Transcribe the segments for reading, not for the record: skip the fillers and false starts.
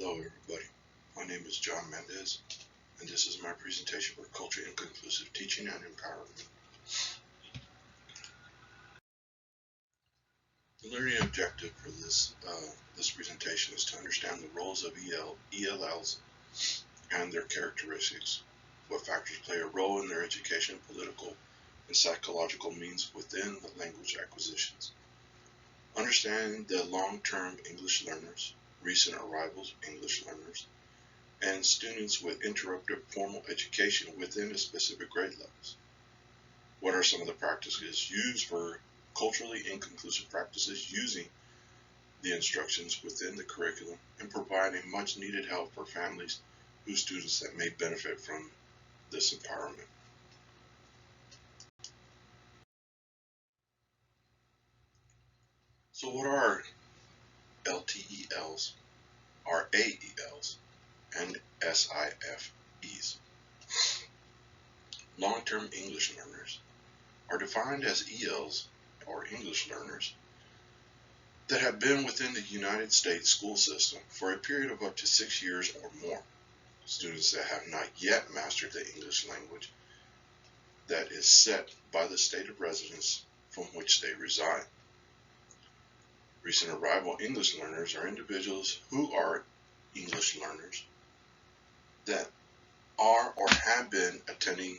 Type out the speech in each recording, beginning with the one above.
Hello everybody, my name is John Mendez, and this is my presentation for Culture Inconclusive Teaching and Empowerment. The learning objective for this presentation is to understand the roles of ELLs and their characteristics, what factors play a role in their education, political, and psychological means within the language acquisitions. Understanding the long-term English learners, recent arrivals English learners, and students with interrupted formal education within a specific grade levels. What are some of the practices used for culturally inconclusive practices using the instructions within the curriculum and providing much needed help for families whose students that may benefit from this empowerment. So what are LTELs, RAELs, and SIFEs? Long-term English learners are defined as ELs, or English learners, that have been within the United States school system for a period of up to 6 years or more. Students that have not yet mastered the English language that is set by the state of residence from which they reside. Recent arrival English learners are individuals who are English learners that are or have been attending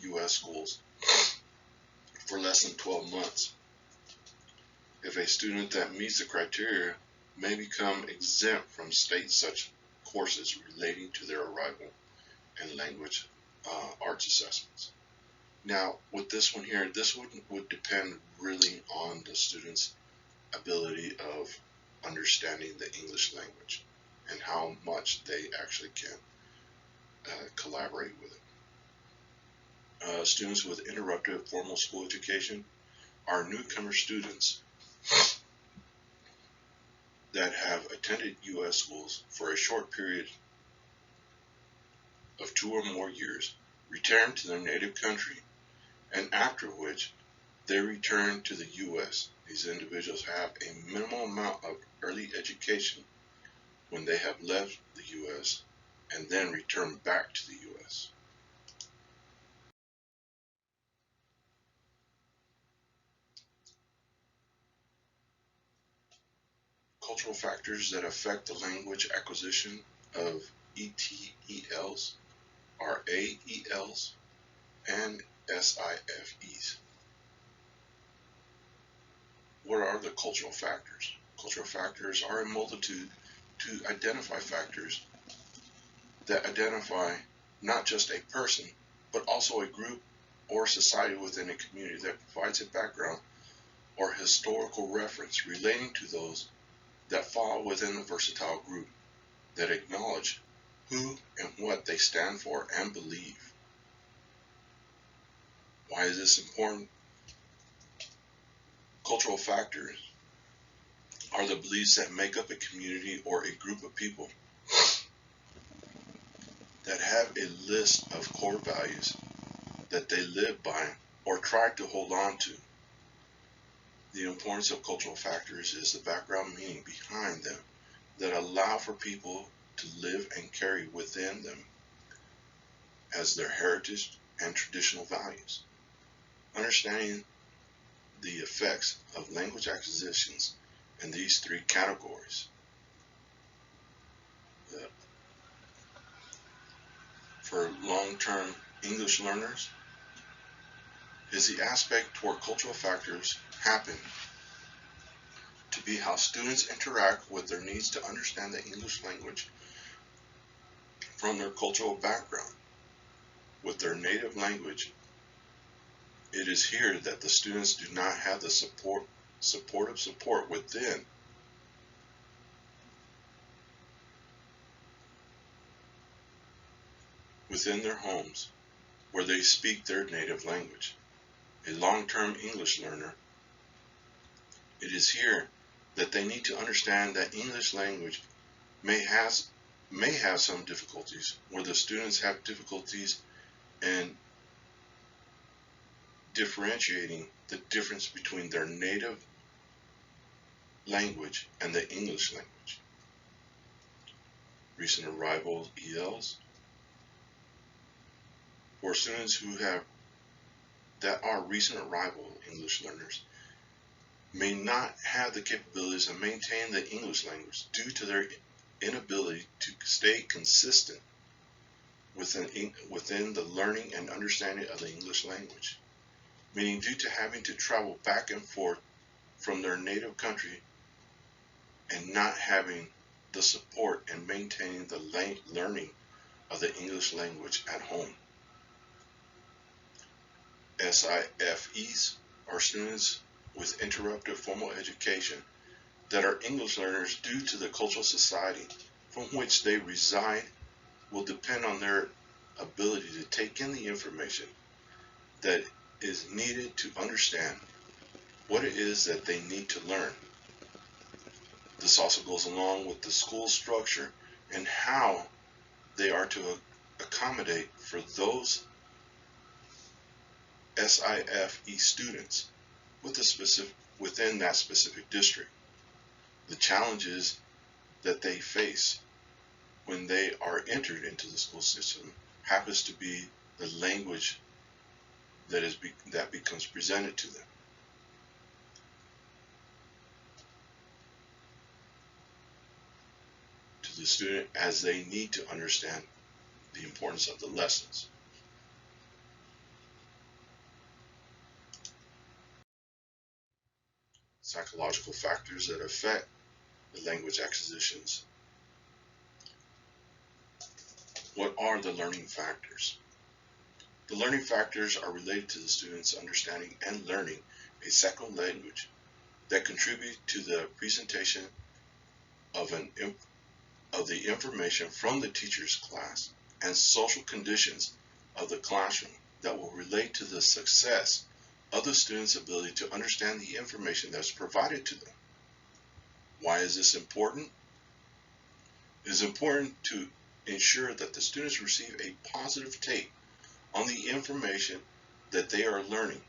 U.S. schools for less than 12 months. If a student that meets the criteria may become exempt from state such courses relating to their arrival and language arts assessments. Now, with this one here, this would depend really on the student's ability of understanding the English language and how much they actually can collaborate with it. Students with interrupted formal school education are newcomer students that have attended U.S. schools for a short period of 2 or more years, return to their native country, and after which they return to the U.S. These individuals have a minimal amount of early education when they have left the U.S. and then return back to the U.S. Cultural factors that affect the language acquisition of ETELs, RAELs, and SIFEs. What are the cultural factors? Cultural factors are a multitude to identify factors that identify not just a person, but also a group or society within a community that provides a background or historical reference relating to those that fall within the versatile group, that acknowledge who and what they stand for and believe. Why is this important? Cultural factors are the beliefs that make up a community or a group of people that have a list of core values that they live by or try to hold on to. The importance of cultural factors is the background meaning behind them that allow for people to live and carry within them as their heritage and traditional values. Understanding the effects of language acquisitions in these 3 categories. For long-term English learners, is the aspect toward cultural factors happen to be how students interact with their needs to understand the English language from their cultural background with their native language. It is here that the students do not have the supportive support within their homes where they speak their native language. A long-term English learner, it is here that they need to understand that English language may have some difficulties, where the students have difficulties in differentiating the difference between their native language and the English language. recent arrival ELs. For students that are recent arrival English learners may not have the capabilities to maintain the English language due to their inability to stay consistent within the learning and understanding of the English language, meaning due to having to travel back and forth from their native country and not having the support and maintaining the learning of the English language at home. SIFEs are students with interrupted formal education that are English learners due to the cultural society from which they reside will depend on their ability to take in the information that is needed to understand what it is that they need to learn. This also goes along with the school structure and how they are to accommodate for those SIFE students within that specific district. The challenges that they face when they are entered into the school system happens to be the language that becomes presented to them. To the student, as they need to understand the importance of the lessons. Psychological factors that affect the language acquisitions. What are the learning factors? The learning factors are related to the student's understanding and learning a second language that contribute to the presentation of the information from the teacher's class and social conditions of the classroom that will relate to the success of the student's ability to understand the information that's provided to them. Why is this important? It is important to ensure that the students receive a positive take on the information that they are learning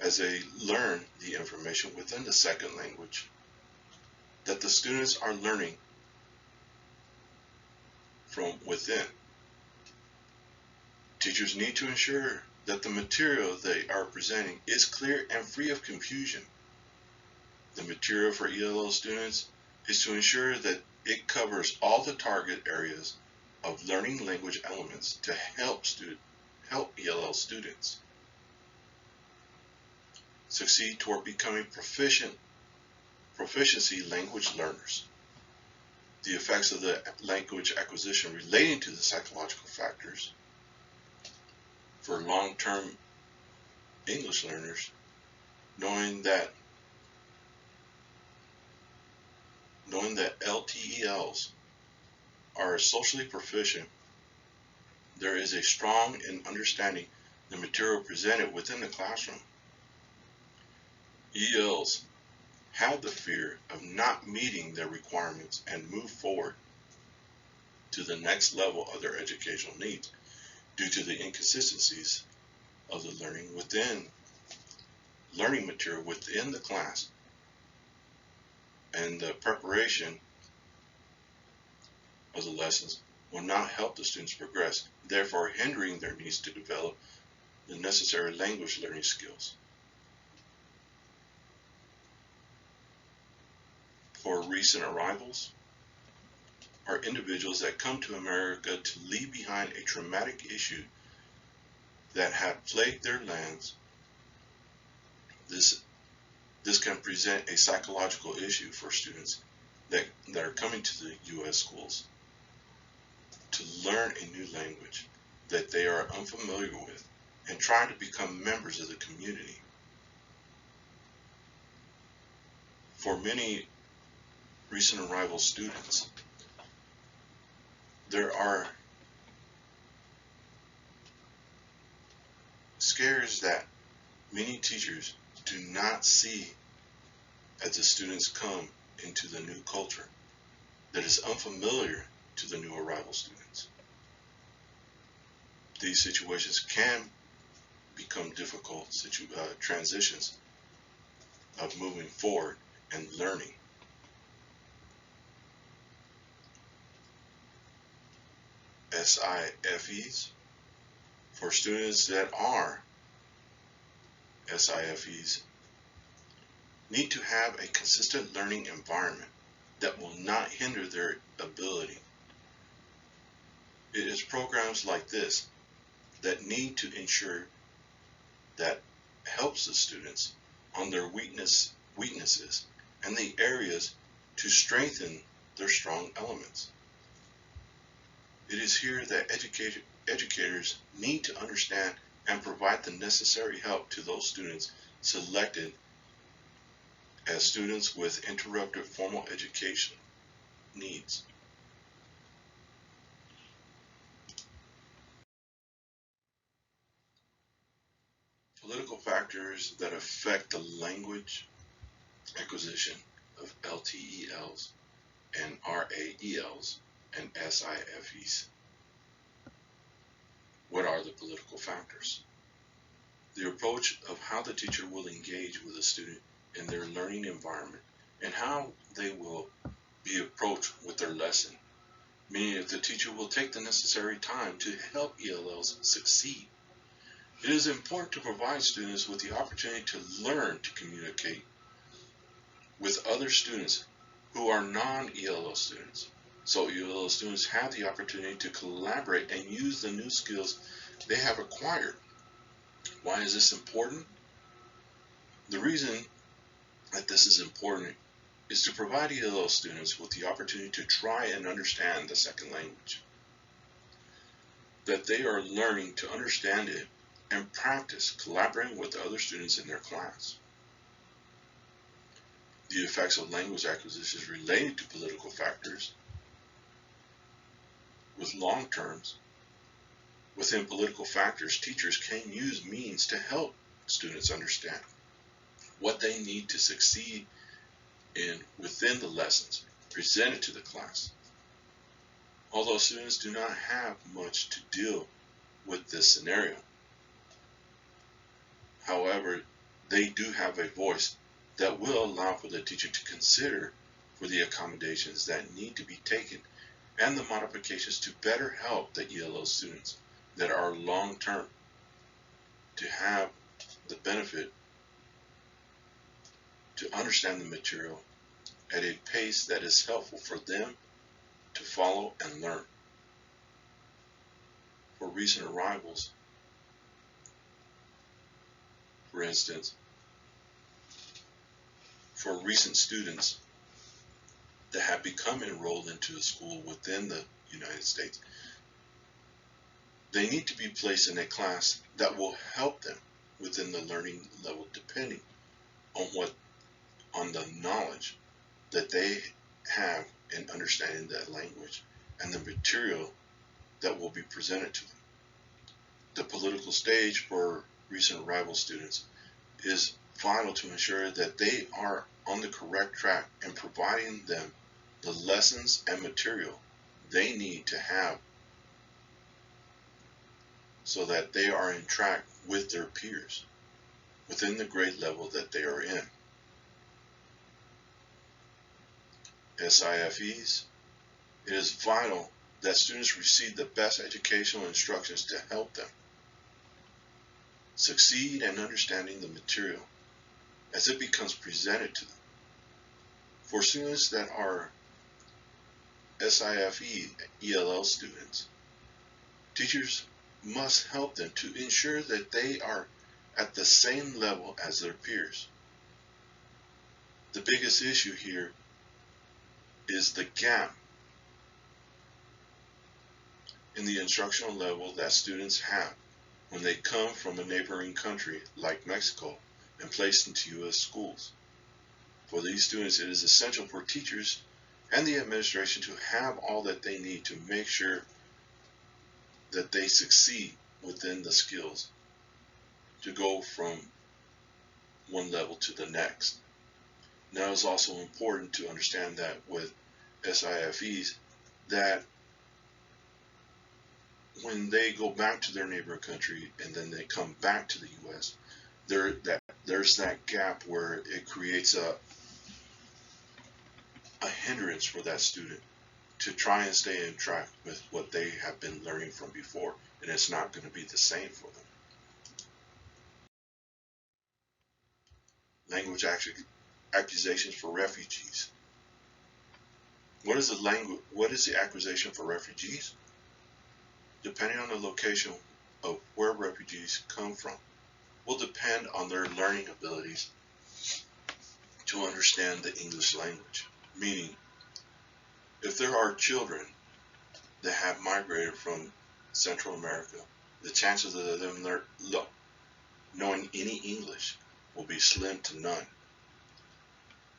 as they learn the information within the second language that the students are learning from within. Teachers need to ensure that the material they are presenting is clear and free of confusion. The material for ELL students is to ensure that it covers all the target areas of learning language elements to help ELL students succeed toward becoming proficiency language learners. The effects of the language acquisition relating to the psychological factors for long-term English learners, knowing that LTELs are socially proficient, there is a strong in understanding the material presented within the classroom. ELs have the fear of not meeting their requirements and move forward to the next level of their educational needs due to the inconsistencies of the learning material within the class and the preparation of the lessons will not help the students progress, therefore hindering their needs to develop the necessary language learning skills. For recent arrivals are individuals that come to America to leave behind a traumatic issue that have plagued their lands. This can present a psychological issue for students that are coming to the U.S. schools to learn a new language that they are unfamiliar with and trying to become members of the community. For many recent arrival students, there are scares that many teachers do not see as the students come into the new culture that is unfamiliar to the new arrival students. These situations can become difficult transitions of moving forward and learning. SIFEs. For students that are SIFEs, need to have a consistent learning environment that will not hinder their ability. It is programs like this that need to ensure that helps the students on their weaknesses and the areas to strengthen their strong elements. It is here that educators need to understand and provide the necessary help to those students selected as students with interrupted formal education needs. Political factors that affect the language acquisition of LTELs and RAELs and SIFEs. What are the political factors? The approach of how the teacher will engage with a student in their learning environment and how they will be approached with their lesson, meaning if the teacher will take the necessary time to help ELLs succeed. It is important to provide students with the opportunity to learn to communicate with other students who are non-ELL students. So ELL students have the opportunity to collaborate and use the new skills they have acquired. Why is this important? The reason that this is important is to provide ELL students with the opportunity to try and understand the second language, that they are learning to understand it and practice collaborating with other students in their class. The effects of language acquisition related to political factors with long terms. Within political factors, teachers can use means to help students understand what they need to succeed in within the lessons presented to the class. Although students do not have much to deal with this scenario, however, they do have a voice that will allow for the teacher to consider for the accommodations that need to be taken and the modifications to better help the ELL students that are long-term to have the benefit to understand the material at a pace that is helpful for them to follow and learn. For recent arrivals, for instance, for recent students that have become enrolled into a school within the United States, they need to be placed in a class that will help them within the learning level depending on the knowledge that they have in understanding that language and the material that will be presented to them. The political stage for recent arrival students is vital to ensure that they are on the correct track in providing them the lessons and material they need to have so that they are in track with their peers within the grade level that they are in. SIFEs, it is vital that students receive the best educational instructions to help them succeed in understanding the material as it becomes presented to them. For students that are SIFE ELL students, teachers must help them to ensure that they are at the same level as their peers. The biggest issue here is the gap in the instructional level that students have when they come from a neighboring country like Mexico and placed into U.S. schools. For these students, it is essential for teachers and the administration to have all that they need to make sure that they succeed within the skills to go from one level to the next. Now, it's also important to understand that with SIFEs, that when they go back to their neighbor country and then they come back to the U.S., there's that gap where it creates a hindrance for that student to try and stay in track with what they have been learning from before, and it's not going to be the same for them. Language accusations for refugees. What is the accusation for refugees? Depending on the location of where refugees come from, will depend on their learning abilities to understand the English language. Meaning, if there are children that have migrated from Central America, the chances of them knowing any English will be slim to none.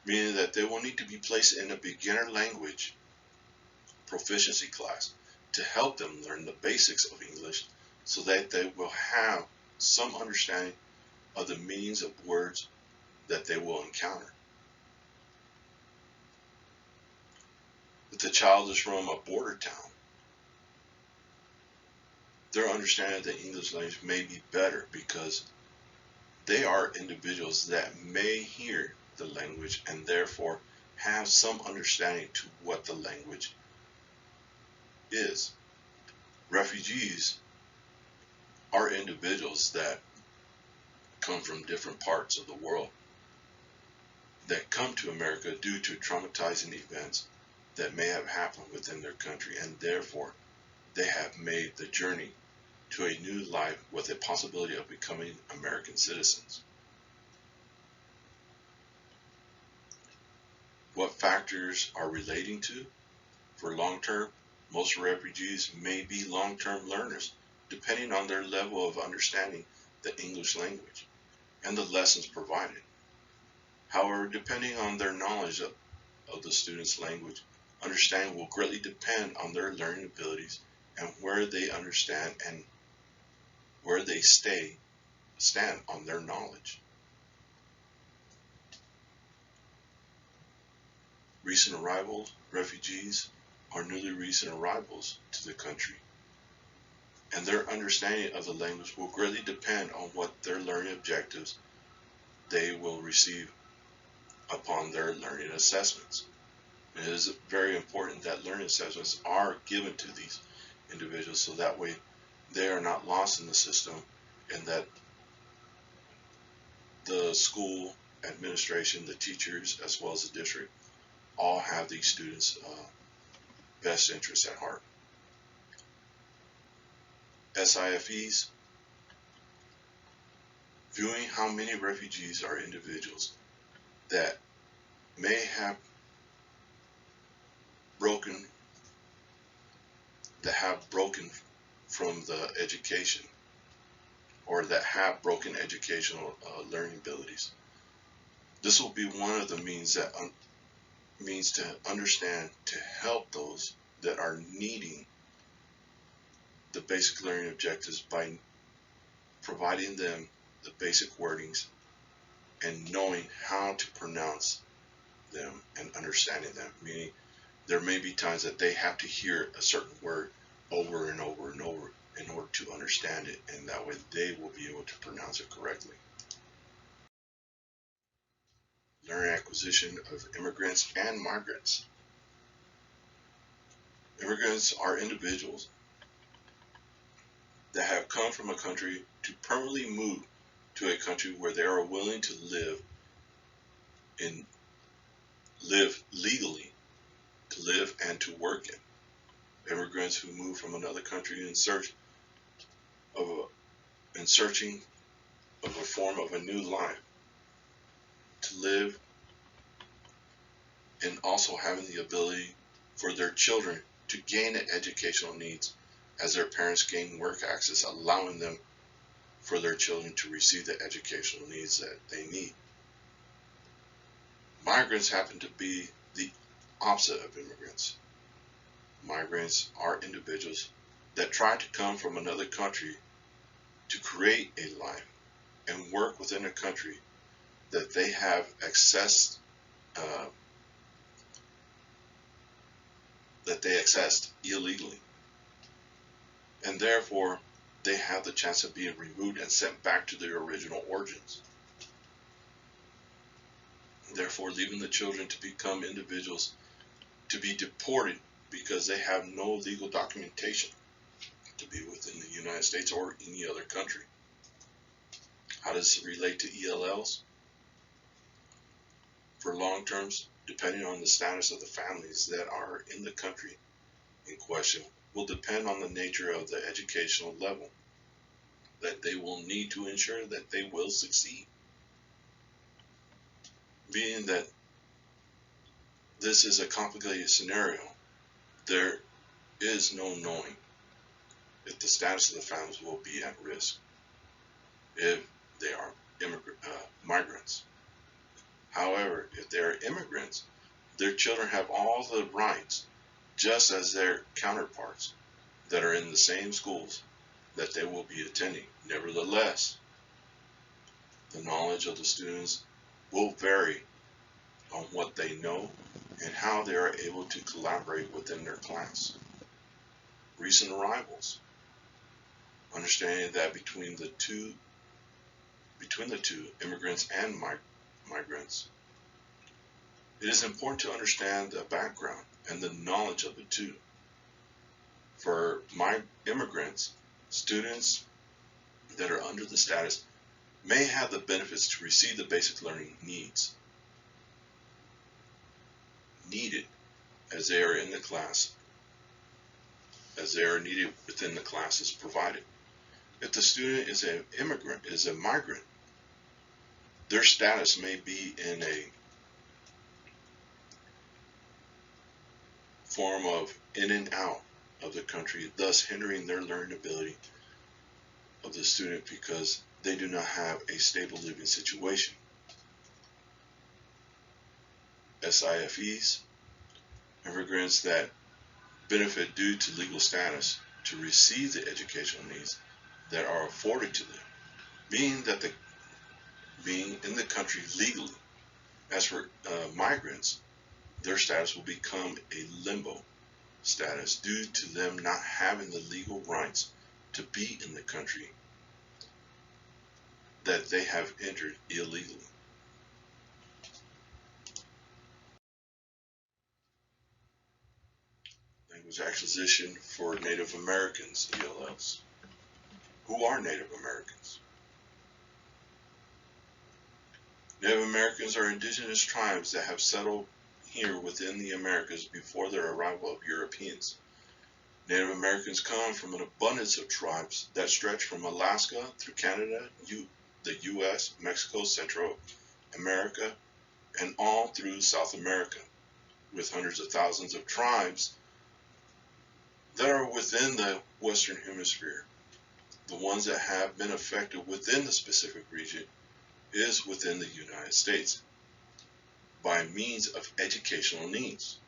Meaning that they will need to be placed in a beginner language proficiency class to help them learn the basics of English so that they will have some understanding of the meanings of words that they will encounter. If the child is from a border town, their understanding of the English language may be better because they are individuals that may hear the language and therefore have some understanding to what the language is. Refugees are individuals that come from different parts of the world that come to America due to traumatizing events that may have happened within their country, and therefore they have made the journey to a new life with a possibility of becoming American citizens. What factors are relating to? For long-term, most refugees may be long-term learners, depending on their level of understanding the English language and the lessons provided. However, depending on their knowledge of the student's language, understanding will greatly depend on their learning abilities and where they understand and where they stand on their knowledge. Recent arrivals, refugees, are newly recent arrivals to the country, and their understanding of the language will greatly depend on what their learning objectives they will receive upon their learning assessments. It is very important that learning assessments are given to these individuals so that way they are not lost in the system, and that the school administration, the teachers, as well as the district, all have these students' best interests at heart. SIFEs, viewing how many refugees are individuals that may have broken from the education, or that have broken educational learning abilities. This will be one of the means to understand, to help those that are needing the basic learning objectives by providing them the basic wordings and knowing how to pronounce them and understanding them. Meaning, there may be times that they have to hear a certain word over and over and over in order to understand it, and that way they will be able to pronounce it correctly. Learning acquisition of immigrants and migrants. Immigrants are individuals that have come from a country to permanently move to a country where they are willing to live legally, to live and to work in. Immigrants who move from another country in searching of a form of a new life to live, and also having the ability for their children to gain the educational needs as their parents gain work access, allowing them for their children to receive the educational needs that they need. Migrants happen to be the opposite of immigrants. Migrants are individuals that try to come from another country to create a life and work within a country that they have accessed, that they accessed illegally, and therefore they have the chance of being removed and sent back to their original origins, therefore leaving the children to become individuals to be deported because they have no legal documentation to be within the United States or any other country. How does it relate to ELLs? For long terms, depending on the status of the families that are in the country in question, will depend on the nature of the educational level that they will need to ensure that they will succeed. Being that this is a complicated scenario, there is no knowing if the status of the families will be at risk if they are migrants. However, if they are immigrants, their children have all the rights, just as their counterparts that are in the same schools that they will be attending. Nevertheless, the knowledge of the students will vary on what they know and how they are able to collaborate within their class. Recent arrivals. Understanding that between the two, immigrants and migrants, it is important to understand the background and the knowledge of the two. For immigrants, students that are under the status may have the benefits to receive the basic learning needed as they are in the class, as they are needed within the classes provided. If the student is a migrant, their status may be in a form of in and out of the country, thus hindering their learning ability of the student because they do not have a stable living situation. SIFEs, immigrants that benefit due to legal status to receive the educational needs that are afforded to them, being in the country legally. As for migrants, their status will become a limbo status due to them not having the legal rights to be in the country that they have entered illegally. Language acquisition for Native Americans, ELLs. Who are Native Americans? Native Americans are indigenous tribes that have settled here within the Americas before the arrival of Europeans. Native Americans come from an abundance of tribes that stretch from Alaska through Canada, the US, Mexico, Central America, and all through South America, with hundreds of thousands of tribes that are within the Western Hemisphere. The ones that have been affected within the specific region is within the United States by means of educational needs.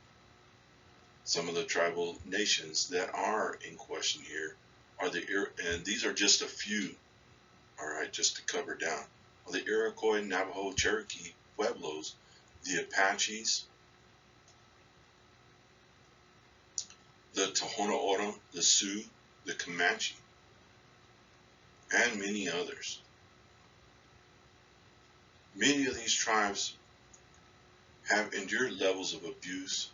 Some of the tribal nations that are in question here are and these are just a few, all right, just to cover down, are the Iroquois, Navajo, Cherokee, Pueblos, the Apaches, the Tohono O'odham, the Sioux, the Comanche, and many others. Many of these tribes have endured levels of abuse,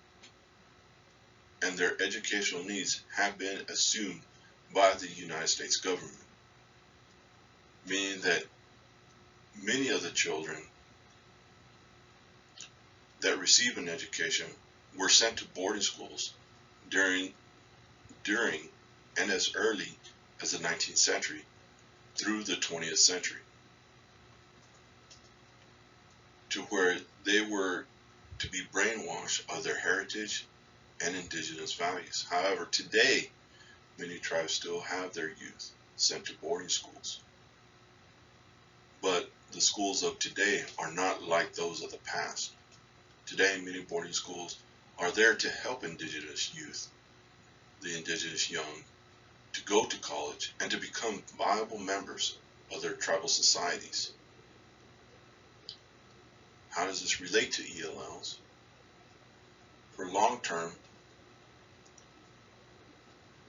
and their educational needs have been assumed by the United States government, meaning that many of the children that receive an education were sent to boarding schools during and as early as the 19th century through the 20th century, to where they were to be brainwashed of their heritage and indigenous values. However, today, many tribes still have their youth sent to boarding schools. But the schools of today are not like those of the past. Today, many boarding schools are there to help indigenous youth, the indigenous young, to go to college and to become viable members of their tribal societies. How does this relate to ELLs? For long term,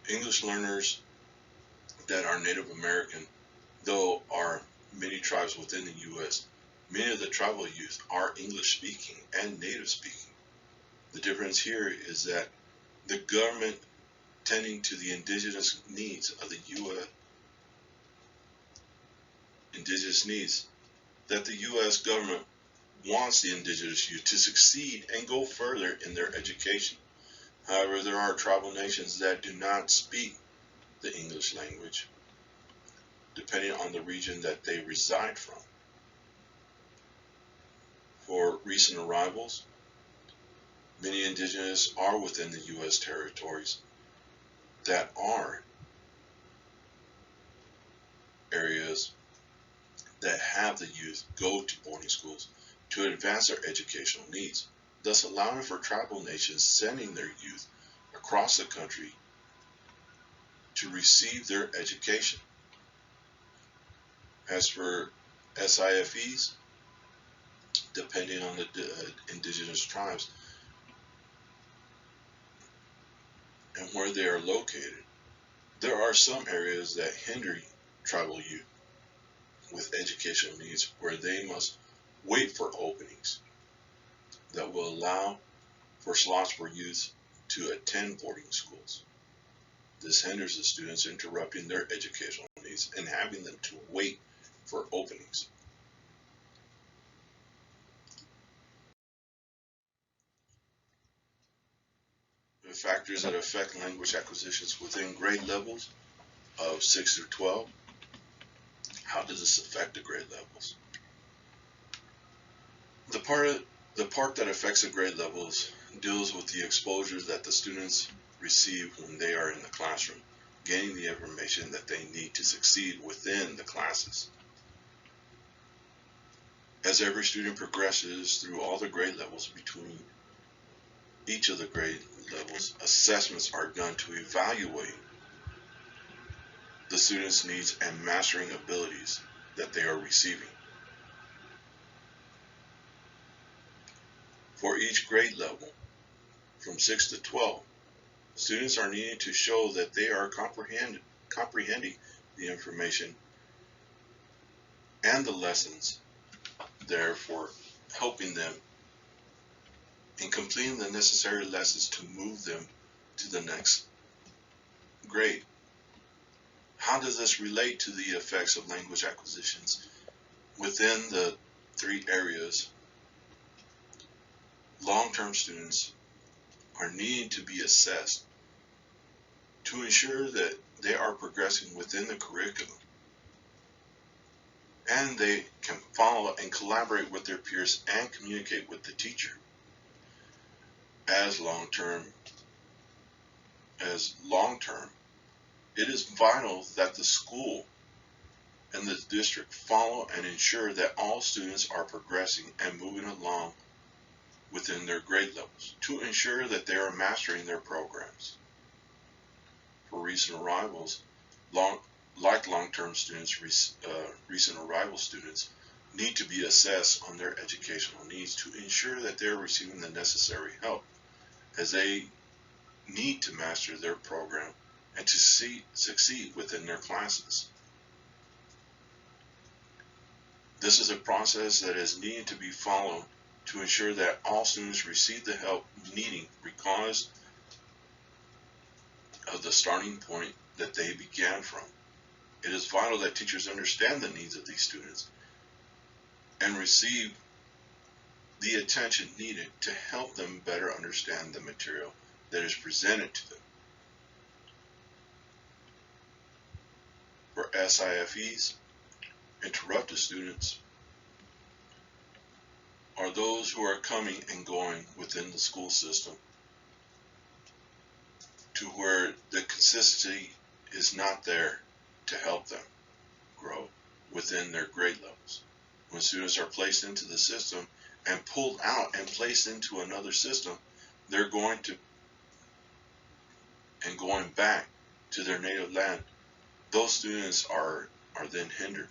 English learners that are Native American, though are many tribes within the U.S., many of the tribal youth are English speaking and native speaking. The difference here is that The government tending to the indigenous needs of the U.S. indigenous needs that the U.S. government wants the indigenous youth to succeed and go further in their education. However, there are tribal nations that do not speak the English language, depending on the region that they reside from. For recent arrivals, many indigenous are within the U.S. territories that are areas that have the youth go to boarding schools to advance their educational needs, thus allowing for tribal nations sending their youth across the country to receive their education. As for SIFEs, depending on the indigenous tribes and where they are located, there are some areas that hinder tribal youth with educational needs where they must wait for openings that will allow for slots for youth to attend boarding schools. This hinders the students, interrupting their educational needs and having them to wait for openings. The factors that affect language acquisitions within grade levels of 6 through 12. How does this affect the grade levels? The part that affects the grade levels deals with the exposures that the students receive when they are in the classroom, gaining the information that they need to succeed within the classes. As every student progresses through all the grade levels, between each of the grade levels, assessments are done to evaluate the student's needs and mastering abilities that they are receiving. For each grade level, from 6 to 12, students are needing to show that they are comprehending the information and the lessons, therefore helping them in completing the necessary lessons to move them to the next grade. How does this relate to the effects of language acquisitions within the three areas? Long-term students are needing to be assessed to ensure that they are progressing within the curriculum and they can follow and collaborate with their peers and communicate with the teacher. As long-term, it is vital that the school and the district follow and ensure that all students are progressing and moving along within their grade levels to ensure that they are mastering their programs. For recent arrivals, long-term students, recent arrival students need to be assessed on their educational needs to ensure that they are receiving the necessary help as they need to master their program and to succeed within their classes. This is a process that is needed to be followed to ensure that all students receive the help needing because of the starting point that they began from. It is vital that teachers understand the needs of these students and receive the attention needed to help them better understand the material that is presented to them. For SIFEs, interrupted students are those who are coming and going within the school system to where the consistency is not there to help them grow within their grade levels. When students are placed into the system and pulled out and placed into another system, they're going back to their native land. Those students are then hindered.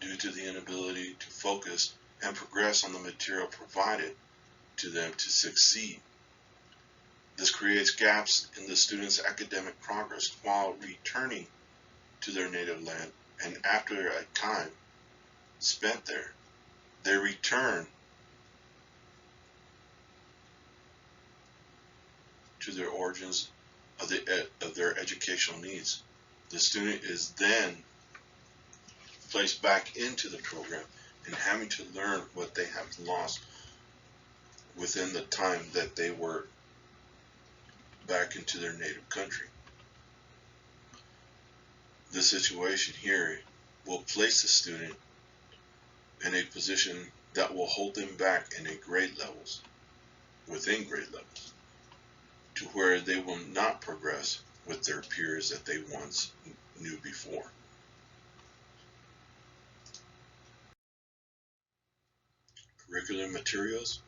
Due to the inability to focus and progress on the material provided to them to succeed. This creates gaps in the students' academic progress while returning to their native land, and after a time spent there, they return to their origins of their educational needs. The student is then placed back into the program and having to learn what they have lost within the time that they were back into their native country. This situation here will place the student in a position that will hold them back in a grade levels, within grade levels, to where they will not progress with their peers that they once knew before. Curriculum materials.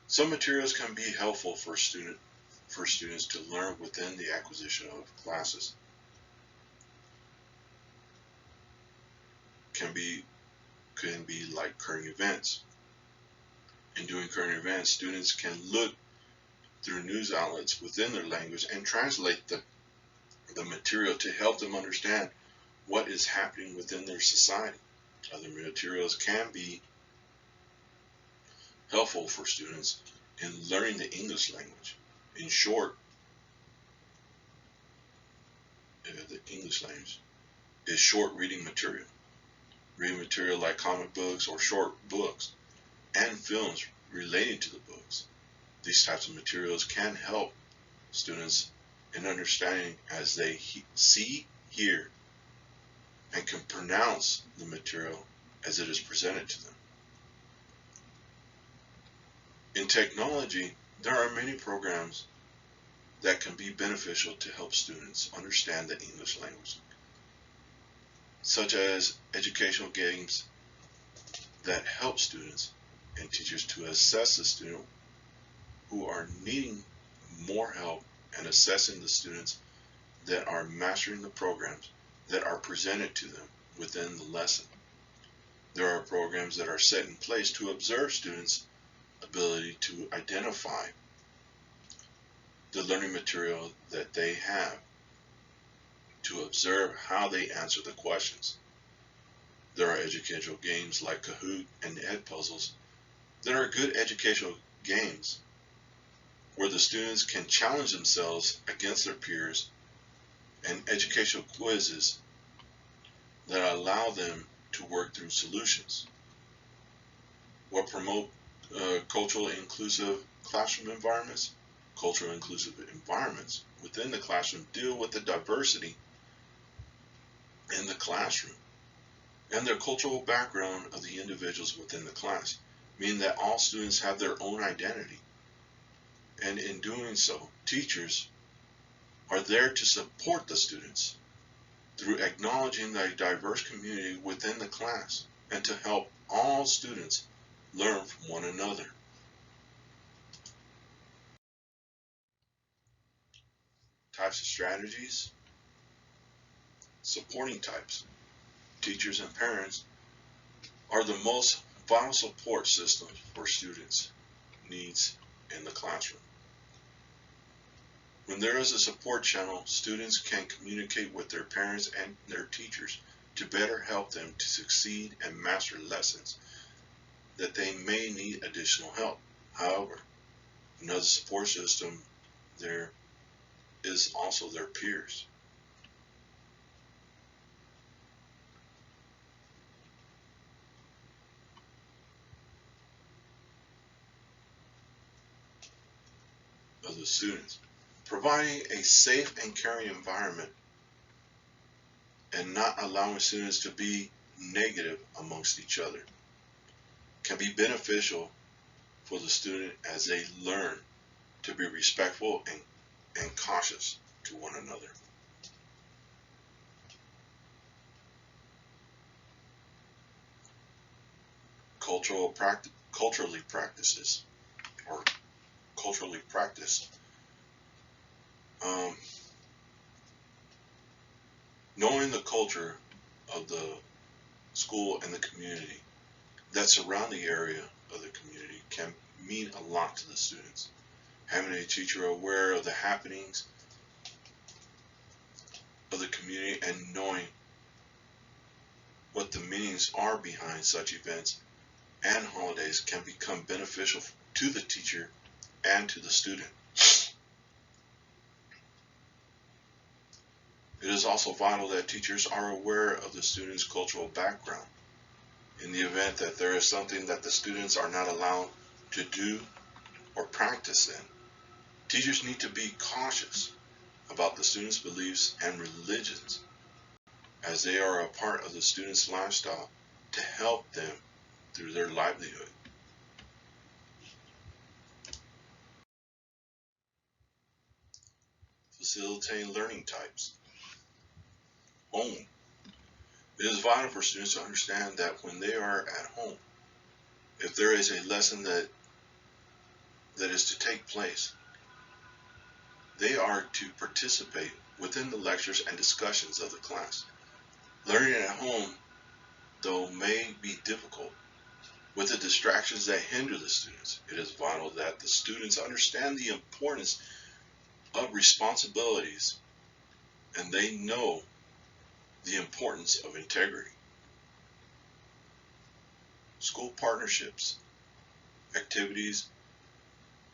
Some materials can be helpful for students to learn within the acquisition of classes. Can be like current events. In doing current events, students can look through news outlets within their language and translate the material to help them understand what is happening within their society. Other materials can be helpful for students in learning the English language. In short, the English language is short reading material. Reading material like comic books or short books and films relating to the books. These types of materials can help students in understanding as they see, hear, and can pronounce the material as it is presented to them. In technology, there are many programs that can be beneficial to help students understand the English language, such as educational games that help students and teachers to assess the student who are needing more help and assessing the students that are mastering the programs that are presented to them within the lesson. There are programs that are set in place to observe students' ability to identify the learning material that they have, to observe how they answer the questions. There are educational games like Kahoot and Edpuzzles that are good educational games where the students can challenge themselves against their peers, and educational quizzes that allow them to work through solutions. What promote culturally inclusive classroom environments? Culturally inclusive environments within the classroom deal with the diversity in the classroom and their cultural background of the individuals within the class, meaning that all students have their own identity. And in doing so, teachers are there to support the students through acknowledging the diverse community within the class and to help all students learn from one another. Types of strategies. Supporting types. Teachers and parents are the most vital support systems for students' needs in the classroom. When there is a support channel, students can communicate with their parents and their teachers to better help them to succeed and master lessons that they may need additional help. However, another support system there is also their peers. Of the students. Providing a safe and caring environment and not allowing students to be negative amongst each other can be beneficial for the student as they learn to be respectful and cautious to one another. Culturally practices or culturally practiced. Knowing the culture of the school and the community that surround the area of the community can mean a lot to the students. Having a teacher aware of the happenings of the community and knowing what the meanings are behind such events and holidays can become beneficial to the teacher and to the student. It is also vital that teachers are aware of the student's cultural background. In the event that there is something that the students are not allowed to do or practice in, teachers need to be cautious about the students' beliefs and religions, as they are a part of the student's lifestyle to help them through their livelihood. Facilitating learning types. Home. It is vital for students to understand that when they are at home, if there is a lesson that is to take place, they are to participate within the lectures and discussions of the class. Learning at home, though, may be difficult with the distractions that hinder the students. It is vital that the students understand the importance of responsibilities and they know the importance of integrity. School partnerships, activities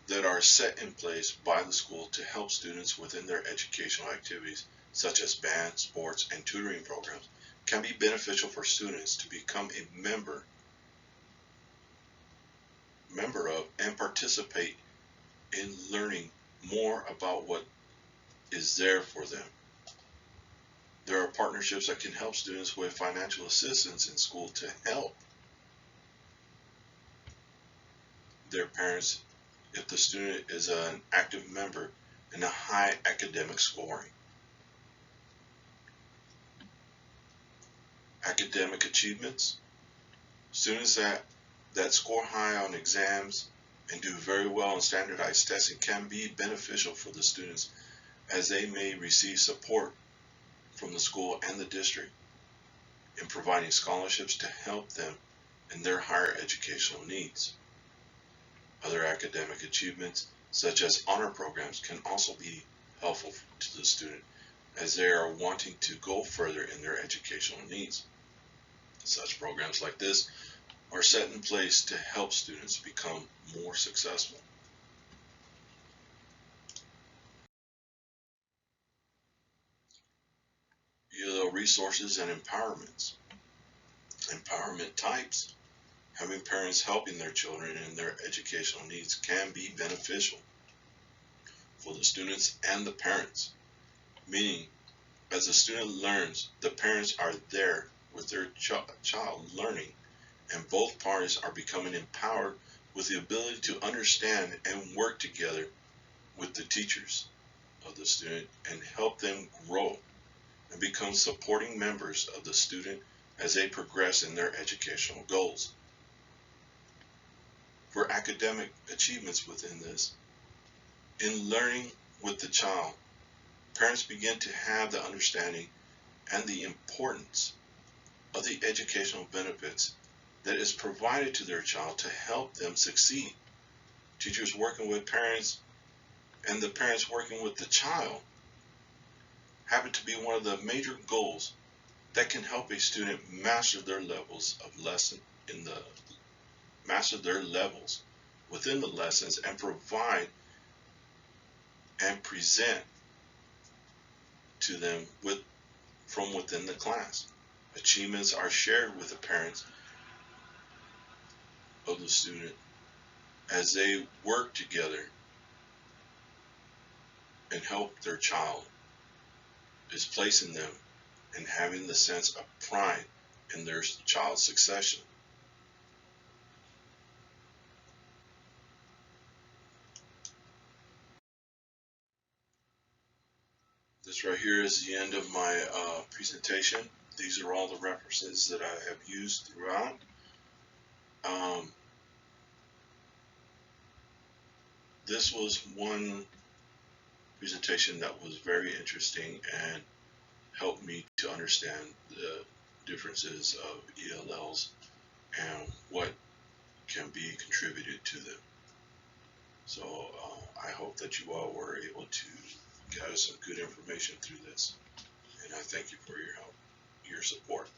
that are set in place by the school to help students within their educational activities, such as band, sports, and tutoring programs, can be beneficial for students to become a member of and participate in learning more about what is there for them. There are partnerships that can help students with financial assistance in school to help their parents if the student is an active member in a high academic scoring. Academic achievements. Students that score high on exams and do very well in standardized testing can be beneficial for the students as they may receive support from the school and the district in providing scholarships to help them in their higher educational needs. Other academic achievements, such as honor programs, can also be helpful to the student as they are wanting to go further in their educational needs. Such programs like this are set in place to help students become more successful. Resources and empowerments. Empowerment types. Having parents helping their children in their educational needs can be beneficial for the students and the parents, meaning as the student learns, the parents are there with their child learning, and both parties are becoming empowered with the ability to understand and work together with the teachers of the student and help them grow and become supporting members of the student as they progress in their educational goals. For academic achievements within this, in learning with the child, parents begin to have the understanding and the importance of the educational benefits that is provided to their child to help them succeed. Teachers working with parents and the parents working with the child happen to be one of the major goals that can help a student master their levels of lesson in the master their levels within the lessons and provide and present to them from within the class. Achievements are shared with the parents of the student as they work together and help their child is placing them and having the sense of pride in their child's succession. This right here is the end of my presentation. These are all the references that I have used throughout. This was one presentation that was very interesting and helped me to understand the differences of ELLs and what can be contributed to them. So I hope that you all were able to gather some good information through this, and I thank you for your help, your support.